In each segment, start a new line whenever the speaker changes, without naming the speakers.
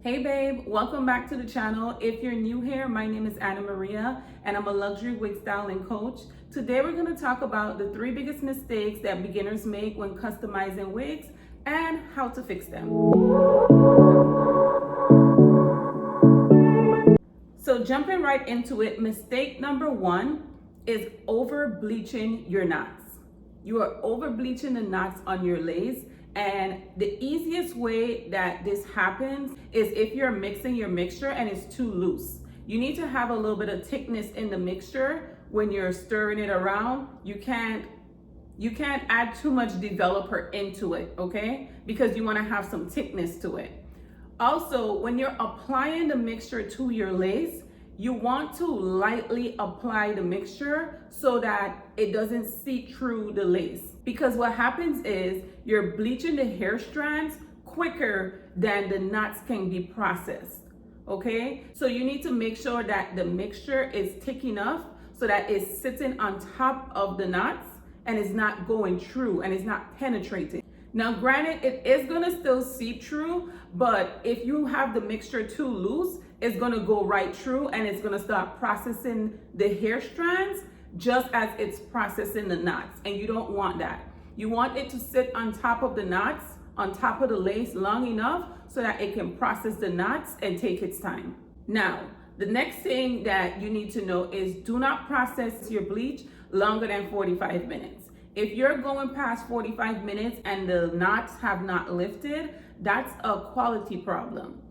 Hey babe, welcome back to the channel. If you're new here, my name is Anna Maria and I'm a luxury wig styling coach. Today we're going to talk about the 3 biggest mistakes that beginners make when customizing wigs and how to fix them. So jumping right into it, mistake number 1 is over bleaching your knots. You are over bleaching the knots on your lace. And the easiest way that this happens is if you're mixing your mixture and it's too loose. You need to have a little bit of thickness in the mixture when you're stirring it around. You can't add too much developer into it, okay? Because you want to have some thickness to it. Also, when you're applying the mixture to your lace, you want to lightly apply the mixture so that it doesn't seep through the lace. Because what happens is you're bleaching the hair strands quicker than the knots can be processed, okay? So you need to make sure that the mixture is thick enough so that it's sitting on top of the knots and it's not going through and it's not penetrating. Now, granted, it is gonna still seep through, but if you have the mixture too loose, it's gonna go right through and it's gonna start processing the hair strands just as it's processing the knots, and you don't want that. You want it to sit on top of the knots, on top of the lace long enough so that it can process the knots and take its time. Now, the next thing that you need to know is do not process your bleach longer than 45 minutes. If you're going past 45 minutes and the knots have not lifted, that's a quality problem,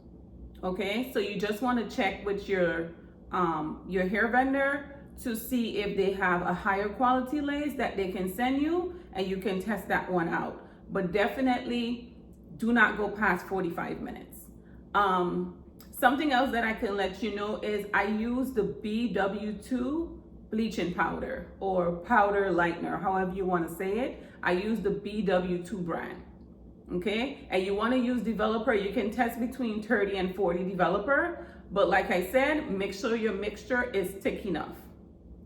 okay? So you just want to check with your hair vendor to see if they have a higher quality lace that they can send you, and you can test that one out. But definitely do not go past 45 minutes. Something else that I can let you know is I use the BW2 bleaching powder or powder lightener, however you want to say it. I use the BW2 brand, okay? And you want to use developer. You can test between 30 and 40 developer, but like I said, make sure your mixture is thick enough.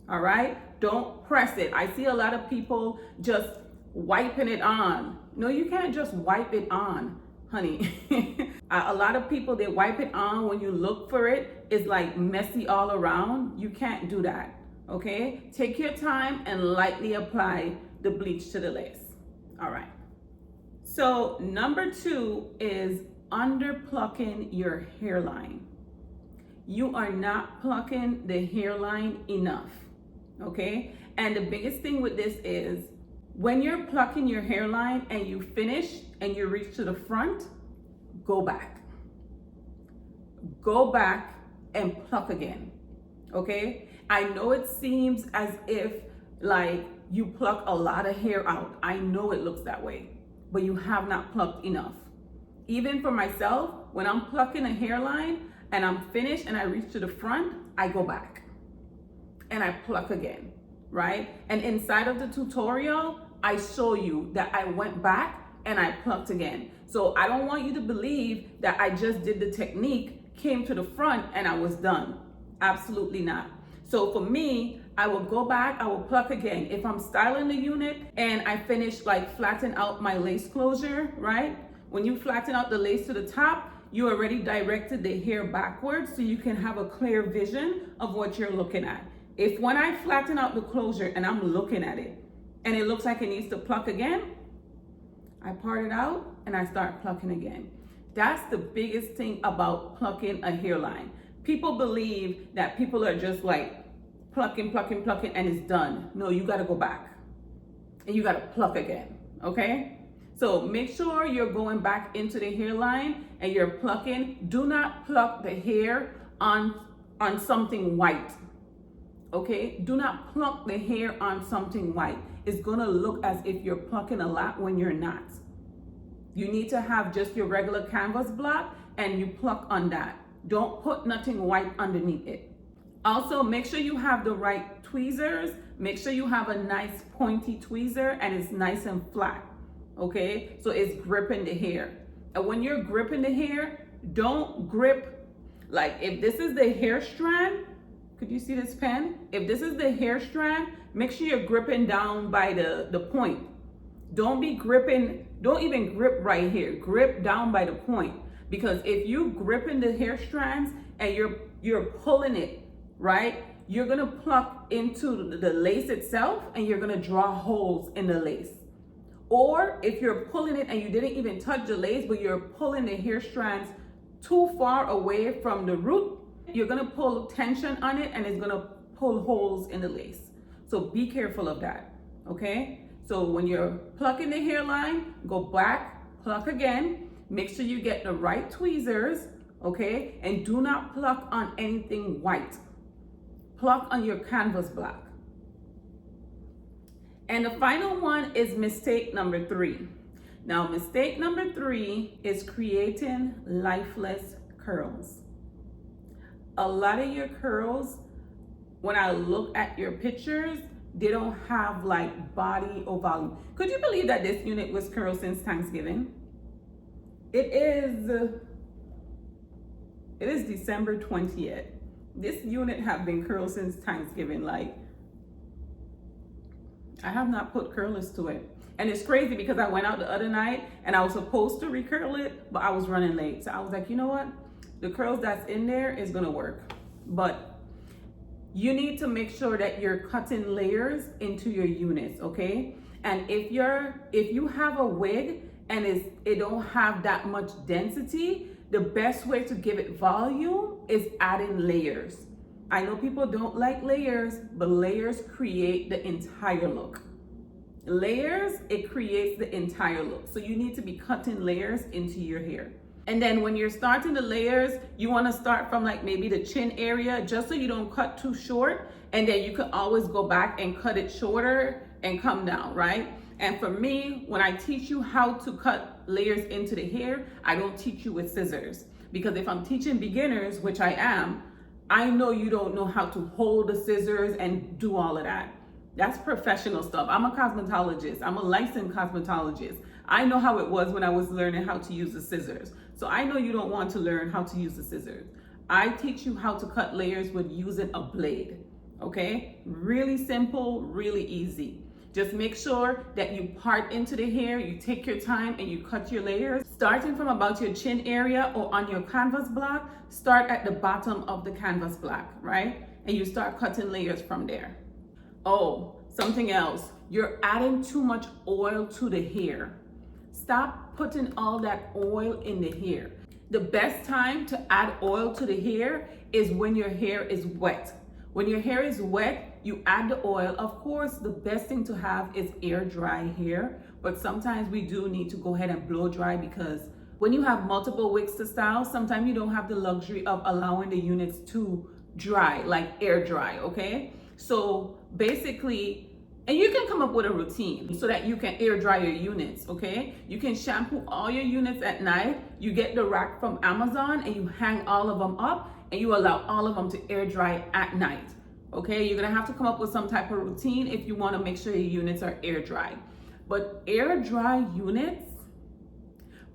All right, don't press it. I see a lot of people just wiping it on. No, you can't just wipe it on, honey. A lot of people, they wipe it on. When you look for it, it's like messy all around. You can't do that, okay? Take your time and lightly apply the bleach to the lace. All right. So number 2 is under plucking your hairline. You are not plucking the hairline enough. Okay, and the biggest thing with this is when you're plucking your hairline and you finish and you reach to the front, go back and pluck again. Okay, I know it seems as if like you pluck a lot of hair out. I know it looks that way, but you have not plucked enough. Even for myself, when I'm plucking a hairline and I'm finished and I reach to the front, I go back and I pluck again, right? And inside of the tutorial, I show you that I went back and I plucked again. So I don't want you to believe that I just did the technique, came to the front and I was done. Absolutely not. So for me, I will go back, I will pluck again. If I'm styling the unit and I finish like flatten out my lace closure, right? When you flatten out the lace to the top, you already directed the hair backwards so you can have a clear vision of what you're looking at. If when I flatten out the closure and I'm looking at it and it looks like it needs to pluck again, I part it out and I start plucking again. That's the biggest thing about plucking a hairline. People believe that people are just like plucking and it's done. No, you gotta go back and you gotta pluck again, okay? So make sure you're going back into the hairline and you're plucking. Do not pluck the hair on something white. Okay, do not pluck the hair on something white. It's gonna look as if you're plucking a lot when you're not. You need to have just your regular canvas block and you pluck on that. Don't put nothing white underneath it. Also, make sure you have the right tweezers. Make sure you have a nice pointy tweezer and it's nice and flat, okay? So it's gripping the hair. And when you're gripping the hair, don't grip, like if this is the hair strand, could you see this pen? If this is the hair strand, make sure you're gripping down by the point. Don't be gripping, don't even grip right here. Grip down by the point. Because if you gripping the hair strands and you're pulling it, right, you're gonna pluck into the lace itself and you're gonna draw holes in the lace. Or if you're pulling it and you didn't even touch the lace, but you're pulling the hair strands too far away from the root, you're gonna pull tension on it and it's gonna pull holes in the lace. So be careful of that, okay? So when you're plucking the hairline, go back, pluck again, make sure you get the right tweezers, okay? And do not pluck on anything white. Pluck on your canvas black. And the final one is mistake number 3. Now, mistake number 3 is creating lifeless curls. A lot of your curls, when I look at your pictures, they don't have like body or volume. Could you believe that this unit was curled since Thanksgiving? It is December 20th. This unit have been curled since Thanksgiving. Like, I have not put curlers to it. And it's crazy because I went out the other night and I was supposed to recurl it, but I was running late. So I was like, you know what? The curls that's in there is gonna work. But you need to make sure that you're cutting layers into your units, okay? And if you have a wig and it don't have that much density, the best way to give it volume is adding layers. I know people don't like layers, but layers create the entire look. Layers, it creates the entire look. So you need to be cutting layers into your hair. And then when you're starting the layers, you want to start from like maybe the chin area, just so you don't cut too short. And then you can always go back and cut it shorter and come down, right? And for me, when I teach you how to cut layers into the hair, I don't teach you with scissors. Because if I'm teaching beginners, which I am, I know you don't know how to hold the scissors and do all of that. That's professional stuff. I'm a cosmetologist. I'm a licensed cosmetologist. I know how it was when I was learning how to use the scissors. So I know you don't want to learn how to use the scissors. I teach you how to cut layers with using a blade, okay? Really simple, really easy. Just make sure that you part into the hair, you take your time and you cut your layers. Starting from about your chin area or on your canvas block, start at the bottom of the canvas block, right? And you start cutting layers from there. Oh, something else. You're adding too much oil to the hair. Stop putting all that oil in the hair. The best time to add oil to the hair is when your hair is wet. When your hair is wet, you add the oil. Of course, the best thing to have is air dry hair, but sometimes we do need to go ahead and blow dry, because when you have multiple wigs to style, sometimes you don't have the luxury of allowing the units to dry, like air dry, okay? So basically, and you can come up with a routine so that you can air dry your units, okay? You can shampoo all your units at night. You get the rack from Amazon and you hang all of them up and you allow all of them to air dry at night, okay? You're gonna have to come up with some type of routine if you wanna make sure your units are air dry. But air dry units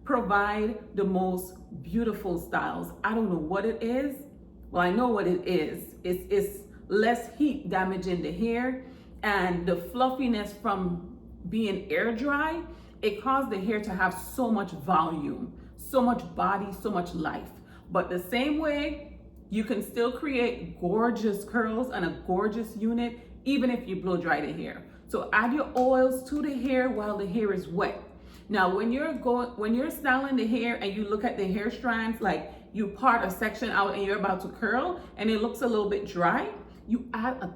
provide the most beautiful styles. I don't know what it is. Well, I know what it is. It's less heat damaging the hair, and the fluffiness from being air dry, it caused the hair to have so much volume, so much body, so much life. But the same way, you can still create gorgeous curls and a gorgeous unit, even if you blow dry the hair. So add your oils to the hair while the hair is wet. Now, when you're styling the hair and you look at the hair strands, like you part a section out and you're about to curl and it looks a little bit dry, you add a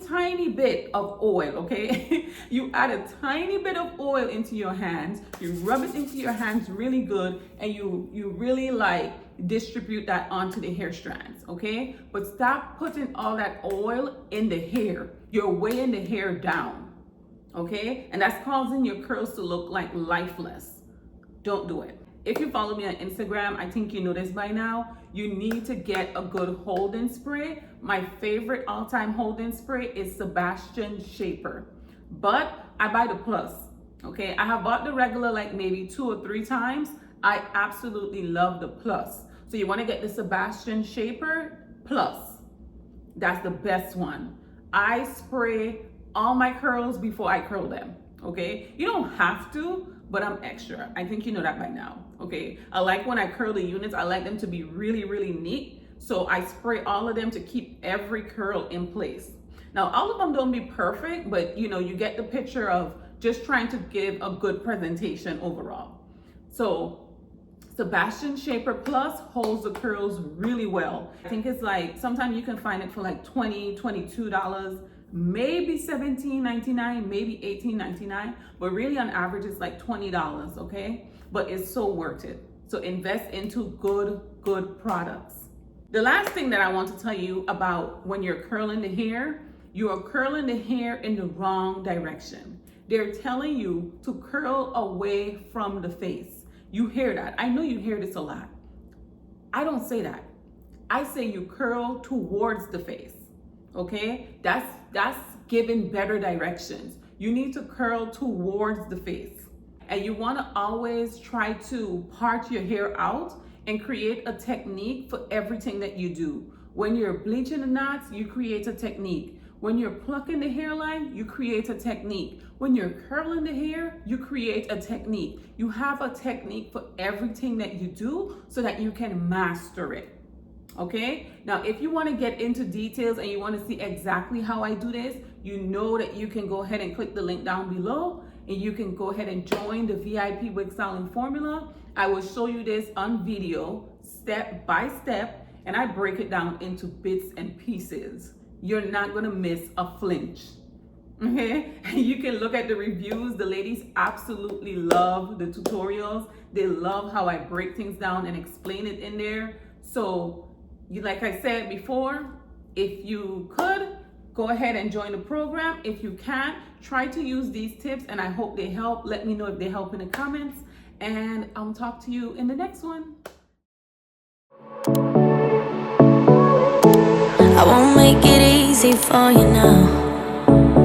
tiny bit of oil, okay? You add a tiny bit of oil into your hands, you rub it into your hands really good, and you really like distribute that onto the hair strands, okay? But stop putting all that oil in the hair. You're weighing the hair down, okay? And that's causing your curls to look like lifeless. Don't do it. If you follow me on Instagram, I think you know this by now, you need to get a good holding spray. My favorite all-time holding spray is Sebastian Shaper, but I buy the plus, okay? I have bought the regular like maybe 2 or 3 times. I absolutely love the plus. So you wanna get the Sebastian Shaper plus. That's the best one. I spray all my curls before I curl them, okay? You don't have to, but I'm extra. I think you know that by now, okay? I like when I curl the units, I like them to be really, really neat. So I spray all of them to keep every curl in place. Now, all of them don't be perfect, but you know, you get the picture of just trying to give a good presentation overall. So Sebastian Shaper Plus holds the curls really well. I think it's like, sometimes you can find it for like $20, $22, maybe $17.99, maybe $18.99, but really on average it's like $20, okay? But it's so worth it. So invest into good products. The last thing that I want to tell you about when you're curling the hair, you are curling the hair in the wrong direction. They're telling you to curl away from the face. You hear that. I know you hear this a lot. I don't say that. I say you curl towards the face, okay? That's giving better directions. You need to curl towards the face. And you wanna always try to part your hair out and create a technique for everything that you do. When you're bleaching the knots, you create a technique. When you're plucking the hairline, you create a technique. When you're curling the hair, you create a technique. You have a technique for everything that you do so that you can master it. Okay? Now, if you want to get into details and you want to see exactly how I do this, you know that you can go ahead and click the link down below and you can go ahead and join the VIP wig styling formula. I will show you this on video, step by step, and I break it down into bits and pieces. You're not gonna miss a flinch, okay? You can look at the reviews. The ladies absolutely love the tutorials. They love how I break things down and explain it in there. So, like I said before, if you could, go ahead and join the program. If you can't, try to use these tips and I hope they help. Let me know if they help in the comments and I'll talk to you in the next one.
I won't make it easy for you now.